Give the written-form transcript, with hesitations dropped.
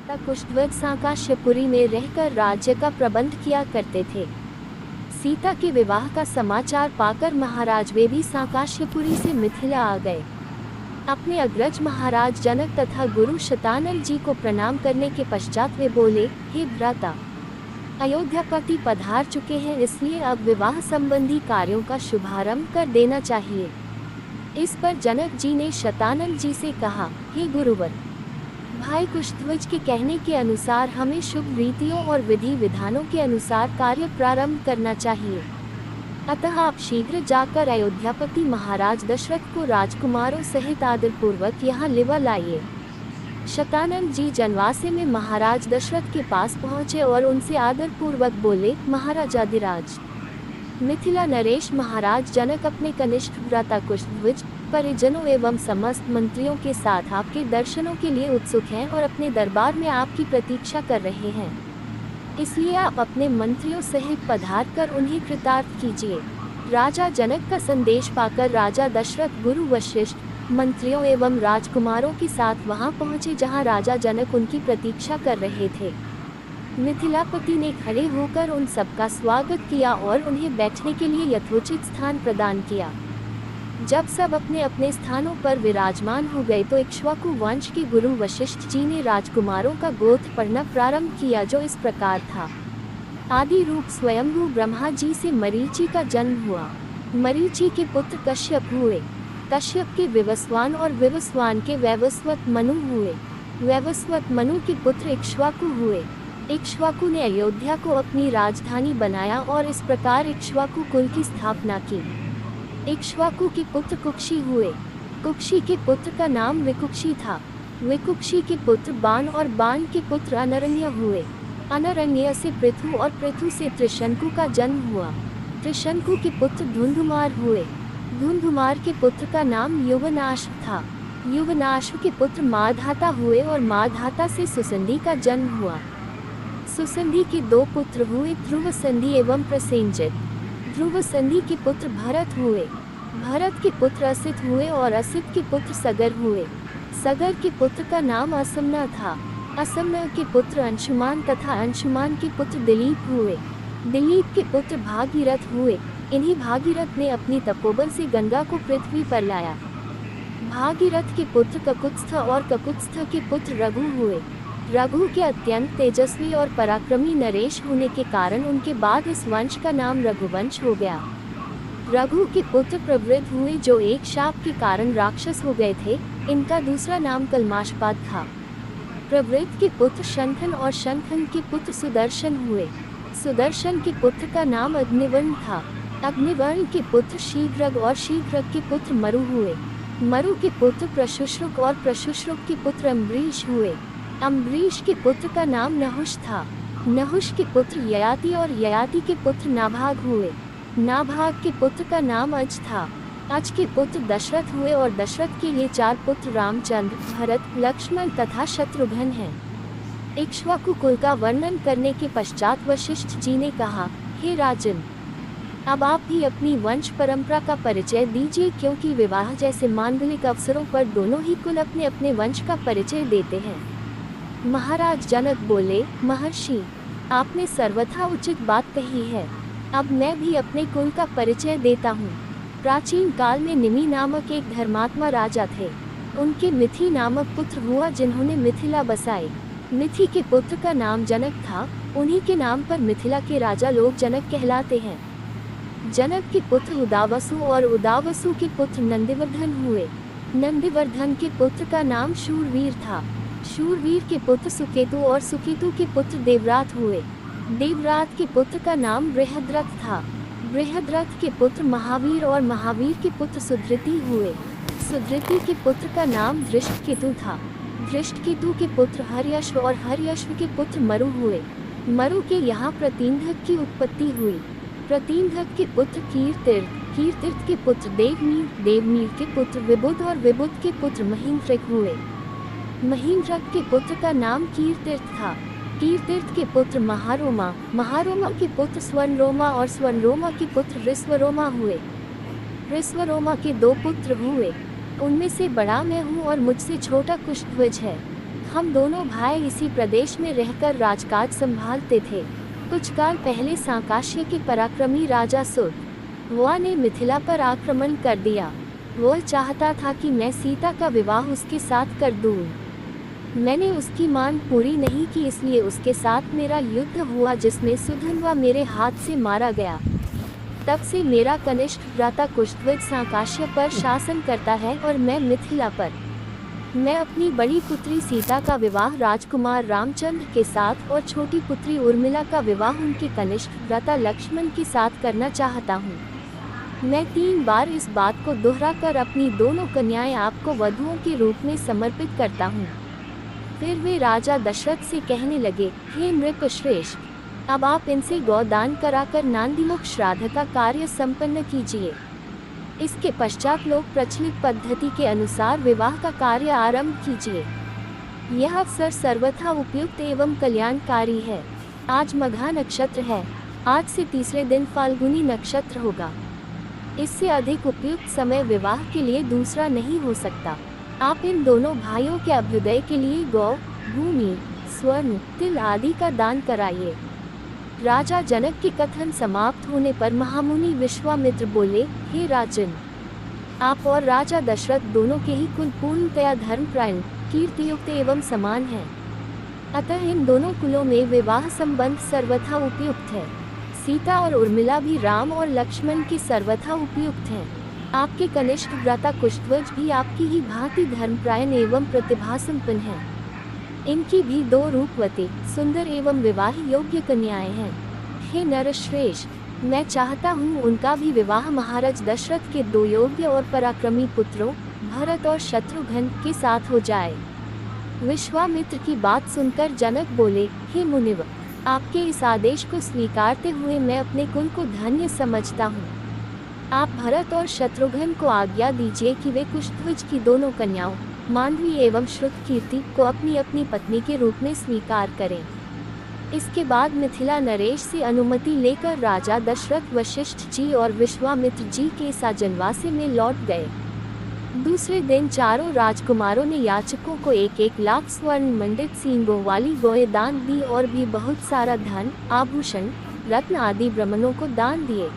भ्राता कुशध्वज सांकाश्यपुरी में रहकर राज्य का प्रबंध किया करते थे। सीता के विवाह का समाचार पाकर महाराज वे भी सांकाश्यपुरी से मिथिला आ गए। अपने अग्रज महाराज जनक तथा गुरु शतानन जी को प्रणाम करने के पश्चात वे बोले, हे भ्राता, अयोध्यापति पधार चुके हैं, इसलिए अब विवाह संबंधी कार्यों का शुभारंभ कर देना चाहिए। इस पर जनक जी ने शतानन जी से कहा, हे गुरुवर, भाई कुशध्वज के कहने के अनुसार हमें शुभ रीतियों और विधि विधानों के अनुसार कार्य प्रारंभ करना चाहिए। अतः आप शीघ्र जाकर अयोध्यापति महाराज दशरथ को राजकुमारों सहित आदरपूर्वक यहाँ लिवा लाइए। शतानन जी जनवासे में महाराज दशरथ के पास पहुँचे और उनसे आदरपूर्वक बोले, महाराजाधिराज, मिथिला नरेश महाराज जनक अपने कनिष्ठ भ्राता कुशध्वज, परिजनों एवं समस्त मंत्रियों के साथ आपके दर्शनों के लिए उत्सुक हैं और अपने दरबार में आपकी प्रतीक्षा कर रहे हैं। इसलिए आप अपने मंत्रियों सहित पधार कर उन्हें कृतार्थ कीजिए। राजा जनक का संदेश पाकर राजा दशरथ गुरु वशिष्ठ, मंत्रियों एवं राजकुमारों के साथ वहां पहुंचे जहां राजा जनक उनकी प्रतीक्षा कर रहे थे। मिथिलापति ने खड़े होकर उन सबका स्वागत किया और उन्हें बैठने के लिए यथोचित स्थान प्रदान किया। जब सब अपने अपने स्थानों पर विराजमान हो गए तो इक्ष्वाकु वंश के गुरु वशिष्ठ जी ने राजकुमारों का गोत्र पढ़ना प्रारंभ किया, जो इस प्रकार था। आदि रूप स्वयंभू ब्रह्मा जी से मरीचि का जन्म हुआ। मरीचि के पुत्र कश्यप हुए। कश्यप के विवस्वान और विवस्वान के वैवस्वत मनु हुए। वैवस्वत मनु के पुत्र इक्ष्वाकु हुए। इक्ष्वाकु ने अयोध्या को अपनी राजधानी बनाया और इस प्रकार इक्ष्वाकु कुल की स्थापना की। इक्ष्वाकु के पुत्र कुक्षी हुए। कुक्षी के पुत्र का नाम विकुक्षी था। विकुक्षी के पुत्र बाण और बाण के पुत्र अनरण्य हुए। अनरण्य से पृथु और पृथु से त्रिशंकु का जन्म हुआ। त्रिशंकु के पुत्र धुंधुमार हुए। धुंधुमार के पुत्र का नाम युवनाश था। युवनाश के पुत्र माधाता हुए और माधाता से सुसंधि का जन्म हुआ। सुसंधि के दो पुत्र हुए, ध्रुव संधि एवं प्रसेंजित। ध्रुव संधि के पुत्र भरत हुए। भरत के पुत्र असित हुए और असित के पुत्र सगर हुए। सगर के पुत्र का नाम असमना था। असमना के पुत्र अंशुमान तथा अंशुमान के पुत्र दिलीप हुए। दिलीप के पुत्र भागीरथ हुए। इन्हीं भागीरथ ने अपनी तपोबल से गंगा को पृथ्वी पर लाया। भागीरथ के पुत्र ककुत्स्थ और ककुत्स्थ के पुत्र रघु हुए। रघु के अत्यंत तेजस्वी और पराक्रमी नरेश होने के कारण उनके बाद इस वंश का नाम रघुवंश हो गया। रघु के पुत्र प्रवृद्ध हुए, जो एक शाप के कारण राक्षस हो गए थे। इनका दूसरा नाम कल्माशपाद था। प्रवृद्ध के पुत्र शंखन और शंखन के पुत्र सुदर्शन हुए। सुदर्शन के पुत्र का नाम अग्निवर्ण था। अग्निवर्ण के पुत्र शीघ्रग और शीघ्रग के पुत्र मरु हुए। मरु के पुत्र प्रशुश्रुक और प्रशुश्रुक के पुत्र अम्बरीश हुए। अम्बरीश के पुत्र का नाम नहुष था। नहुष के पुत्र ययाति और ययाति के पुत्र नाभाग हुए। नाभाग के पुत्र का नाम अज था। अज के पुत्र दशरथ हुए और दशरथ के ये 4 पुत्र रामचंद्र, भरत, लक्ष्मण तथा शत्रुघ्न हैं। इक्ष्वाकु कुल का वर्णन करने के पश्चात वशिष्ठ जी ने कहा, हे राजन, अब आप भी अपनी वंश परंपरा का परिचय दीजिए, क्योंकि विवाह जैसे मांगलिक अवसरों पर दोनों ही कुल अपने अपने वंश का परिचय देते हैं। महाराज जनक बोले, महर्षि, आपने सर्वथा उचित बात कही है। अब मैं भी अपने कुल का परिचय देता हूँ। प्राचीन काल में निमि नामक एक धर्मात्मा राजा थे। उनके मिथि नामक पुत्र हुआ, जिन्होंने मिथिला बसाई। मिथि के पुत्र का नाम जनक था। उन्हीं के नाम पर मिथिला के राजा लोग जनक कहलाते हैं। जनक के पुत्र उदावसु और उदावसु के पुत्र नंदिवर्धन हुए। नंदिवर्धन के पुत्र का नाम शूरवीर था। शूरवीर के पुत्र सुकेतु और सुकेतु के पुत्र देवरात हुए। देवरात के पुत्र का नाम बृहद्रथ था। बृहद्रथ के पुत्र महावीर और महावीर के पुत्र सुधृति हुए। सुधृति के पुत्र का नाम धृष्टकेतु था। धृष्टकेतु के पुत्र हर्यश्व और हर्यश्व के पुत्र मरु हुए। मरु के यहाँ प्रतींधक की उत्पत्ति हुई। प्रतींधक के पुत्र कीरतीर्थ, कीरतीर्थ के पुत्र देवमीर, देवमीर के पुत्र विबुध और विबुध के पुत्र महींद्रक हुए। महींद्रक के पुत्र का नाम कीरतीर्थ था। कीरतीर्थ के पुत्र महारोमा, महारोमा के पुत्र स्वर्णरोमा और स्वर्णरोमा के पुत्र ऋष्वरोमा हुए। ऋष्वरोमा के 2 पुत्र हुए। उनमें से बड़ा मैं हूँ और मुझसे छोटा कुशध्वज है। हम दोनों भाई इसी प्रदेश में रहकर राजकाज संभालते थे। कुछ काल पहले सांकाश्य के पराक्रमी राजा सुरवा ने मिथिला पर आक्रमण कर दिया। वह चाहता था कि मैं सीता का विवाह उसके साथ कर दूं। मैंने उसकी मांग पूरी नहीं की, इसलिए उसके साथ मेरा युद्ध हुआ जिसमें सुधन्वा मेरे हाथ से मारा गया। तब से मेरा कनिष्ठ भ्राता कुशध्वज सांकाश्य पर शासन करता है और मैं मिथिला पर। मैं अपनी बड़ी पुत्री सीता का विवाह राजकुमार रामचंद्र के साथ और छोटी पुत्री उर्मिला का विवाह उनके कनिष्ठ भ्राता लक्ष्मण के साथ करना चाहता हूँ। मैं 3 बार इस बात को दोहराकर अपनी दोनों कन्याएं आपको वधुओं के रूप में समर्पित करता हूँ। फिर वे राजा दशरथ से कहने लगे, हे नृपश्रेष्ठ, अब आप इनसे गौदान कराकर नांदीमुख श्राद्ध का कार्य संपन्न कीजिए। इसके पश्चात लोक प्रचलित पद्धति के अनुसार विवाह का कार्य आरंभ कीजिए। यह अवसर सर्वथा उपयुक्त एवं कल्याणकारी है। आज मघा नक्षत्र है। आज से तीसरे दिन फाल्गुनी नक्षत्र होगा। इससे अधिक उपयुक्त समय विवाह के लिए दूसरा नहीं हो सकता। आप इन दोनों भाइयों के अभ्युदय के लिए गौ, भूमि, स्वर्ण, तिल आदि का दान कराइए। राजा जनक के कथन समाप्त होने पर महामुनि विश्वामित्र बोले, हे राजन, आप और राजा दशरथ दोनों के ही कुल पूर्णतया धर्मपरायण, कीर्तियुक्त एवं समान है। अतः इन दोनों कुलों में विवाह संबंध सर्वथा उपयुक्त है। सीता और उर्मिला भी राम और लक्ष्मण के सर्वथा उपयुक्त हैं। आपके कनिष्ठ भ्राता कुशध्वज भी आपकी ही भांति धर्मपरायण एवं प्रतिभा संपन्न हैं। इनकी भी 2 रूपवती, सुंदर एवं विवाह योग्य कन्याएं हैं। हे नरश्रेष्ठ, मैं चाहता हूँ उनका भी विवाह महाराज दशरथ के 2 योग्य और पराक्रमी पुत्रों भरत और शत्रुघ्न के साथ हो जाए। विश्वामित्र की बात सुनकर जनक बोले, हे मुनिवर, आपके इस आदेश को स्वीकारते हुए मैं अपने कुल को धन्य समझता हूँ। आप भरत और शत्रुघ्न को आज्ञा दीजिए कि वे कुशध्वज की दोनों कन्याओं मांडवी एवं श्रुतकीर्ति को अपनी अपनी पत्नी के रूप में स्वीकार करें। इसके बाद मिथिला नरेश से अनुमति लेकर राजा दशरथ वशिष्ठ जी और विश्वामित्र जी के साजनवासे में लौट गए। दूसरे दिन चारों राजकुमारों ने याचकों को 1-1 लाख स्वर्ण मंडित सींगों वाली गौएं दान दी और भी बहुत सारा धन, आभूषण, रत्न आदि ब्राह्मणों को दान दिए।